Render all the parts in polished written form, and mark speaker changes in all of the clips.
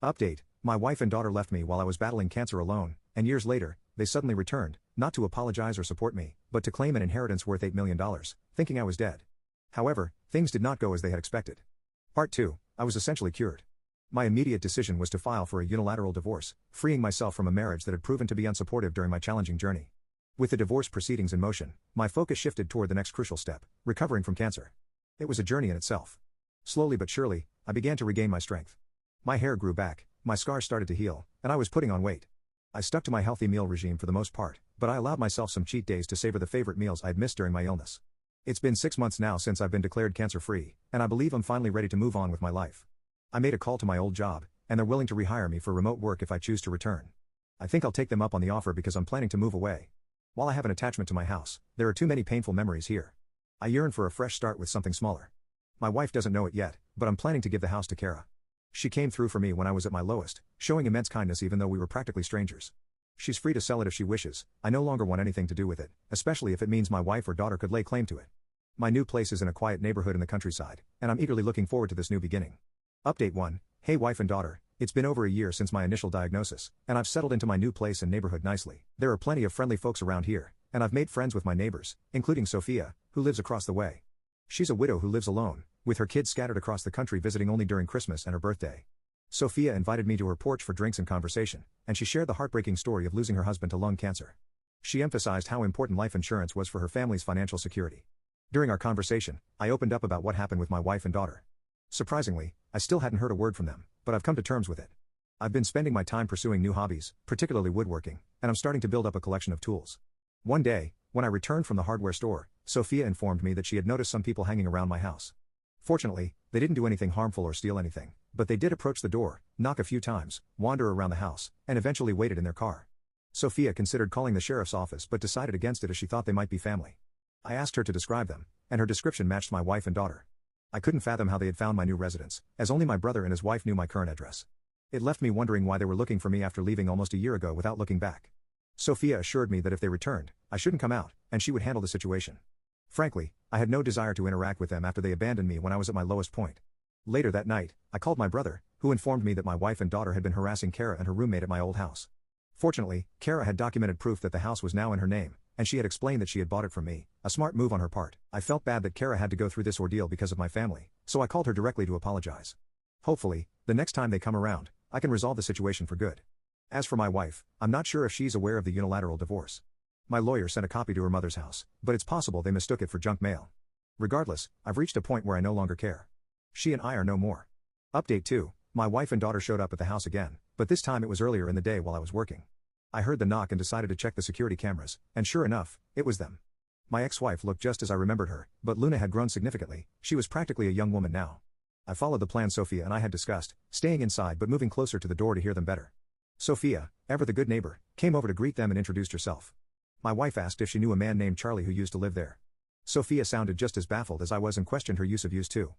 Speaker 1: Update: my wife and daughter left me while I was battling cancer alone, and years later, they suddenly returned, not to apologize or support me, but to claim an inheritance worth $8 million, thinking I was dead. However, things did not go as they had expected. Part 2: I was essentially cured. My immediate decision was to file for a unilateral divorce, freeing myself from a marriage that had proven to be unsupportive during my challenging journey. With the divorce proceedings in motion, my focus shifted toward the next crucial step: recovering from cancer. It was a journey in itself. Slowly but surely, I began to regain my strength. My hair grew back, my scars started to heal, and I was putting on weight. I stuck to my healthy meal regime for the most part, but I allowed myself some cheat days to savor the favorite meals I'd missed during my illness. It's been 6 months now since I've been declared cancer-free, and I believe I'm finally ready to move on with my life. I made a call to my old job, and they're willing to rehire me for remote work if I choose to return. I think I'll take them up on the offer because I'm planning to move away. While I have an attachment to my house, there are too many painful memories here. I yearn for a fresh start with something smaller. My wife doesn't know it yet, but I'm planning to give the house to Kara. She came through for me when I was at my lowest, showing immense kindness even though we were practically strangers. She's free to sell it if she wishes. I no longer want anything to do with it, especially if it means my wife or daughter could lay claim to it. My new place is in a quiet neighborhood in the countryside, and I'm eagerly looking forward to this new beginning. Update 1: Hey wife and daughter, it's been over a year since my initial diagnosis, and I've settled into my new place and neighborhood nicely. There are plenty of friendly folks around here, and I've made friends with my neighbors, including Sophia, who lives across the way. She's a widow who lives alone, with her kids scattered across the country visiting only during Christmas and her birthday. Sophia invited me to her porch for drinks and conversation, and she shared the heartbreaking story of losing her husband to lung cancer. She emphasized how important life insurance was for her family's financial security. During our conversation, I opened up about what happened with my wife and daughter. Surprisingly, I still hadn't heard a word from them, but I've come to terms with it. I've been spending my time pursuing new hobbies, particularly woodworking, and I'm starting to build up a collection of tools. One day, when I returned from the hardware store, Sophia informed me that she had noticed some people hanging around my house. Fortunately, they didn't do anything harmful or steal anything, but they did approach the door, knock a few times, wander around the house, and eventually waited in their car. Sophia considered calling the sheriff's office but decided against it as she thought they might be family. I asked her to describe them, and her description matched my wife and daughter. I couldn't fathom how they had found my new residence, as only my brother and his wife knew my current address. It left me wondering why they were looking for me after leaving almost a year ago without looking back. Sophia assured me that if they returned, I shouldn't come out, and she would handle the situation. Frankly, I had no desire to interact with them after they abandoned me when I was at my lowest point. Later that night, I called my brother, who informed me that my wife and daughter had been harassing Kara and her roommate at my old house. Fortunately, Kara had documented proof that the house was now in her name, and she had explained that she had bought it from me, a smart move on her part. I felt bad that Kara had to go through this ordeal because of my family, so I called her directly to apologize. Hopefully, the next time they come around, I can resolve the situation for good. As for my wife, I'm not sure if she's aware of the unilateral divorce. My lawyer sent a copy to her mother's house, but it's possible they mistook it for junk mail. Regardless, I've reached a point where I no longer care. She and I are no more. Update 2: My wife and daughter showed up at the house again, but this time it was earlier in the day while I was working. I heard the knock and decided to check the security cameras, and sure enough, it was them. My ex-wife looked just as I remembered her, but Luna had grown significantly. She was practically a young woman now. I followed the plan Sophia and I had discussed, staying inside but moving closer to the door to hear them better. Sophia, ever the good neighbor, came over to greet them and introduced herself. My wife asked if she knew a man named Charlie who used to live there. Sophia sounded just as baffled as I was and questioned her use of used to.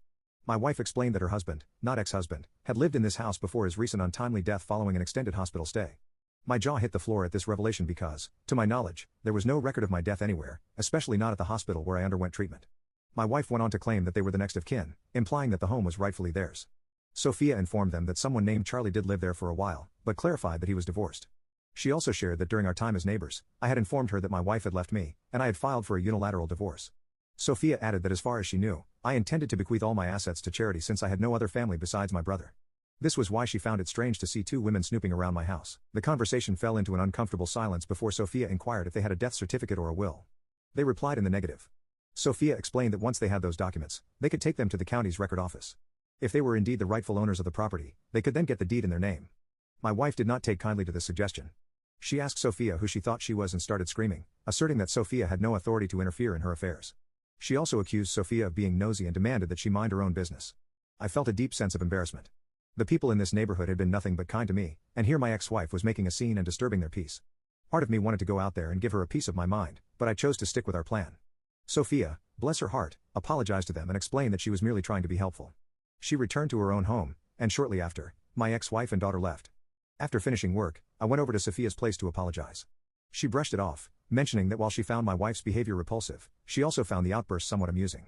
Speaker 1: My wife explained that her husband, not ex-husband, had lived in this house before his recent untimely death following an extended hospital stay. My jaw hit the floor at this revelation because, to my knowledge, there was no record of my death anywhere, especially not at the hospital where I underwent treatment. My wife went on to claim that they were the next of kin, implying that the home was rightfully theirs. Sophia informed them that someone named Charlie did live there for a while, but clarified that he was divorced. She also shared that during our time as neighbors, I had informed her that my wife had left me, and I had filed for a unilateral divorce. Sophia added that as far as she knew, I intended to bequeath all my assets to charity since I had no other family besides my brother. This was why she found it strange to see two women snooping around my house. The conversation fell into an uncomfortable silence before Sophia inquired if they had a death certificate or a will. They replied in the negative. Sophia explained that once they had those documents, they could take them to the county's record office. If they were indeed the rightful owners of the property, they could then get the deed in their name. My wife did not take kindly to this suggestion. She asked Sophia who she thought she was and started screaming, asserting that Sophia had no authority to interfere in her affairs. She also accused Sophia of being nosy and demanded that she mind her own business. I felt a deep sense of embarrassment. The people in this neighborhood had been nothing but kind to me, and here my ex-wife was making a scene and disturbing their peace. Part of me wanted to go out there and give her a piece of my mind, but I chose to stick with our plan. Sophia, bless her heart, apologized to them and explained that she was merely trying to be helpful. She returned to her own home, and shortly after, my ex-wife and daughter left. After finishing work, I went over to Sophia's place to apologize. She brushed it off, mentioning that while she found my wife's behavior repulsive, she also found the outburst somewhat amusing.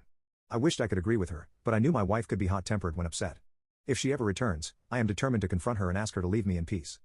Speaker 1: I wished I could agree with her, but I knew my wife could be hot-tempered when upset. If she ever returns, I am determined to confront her and ask her to leave me in peace.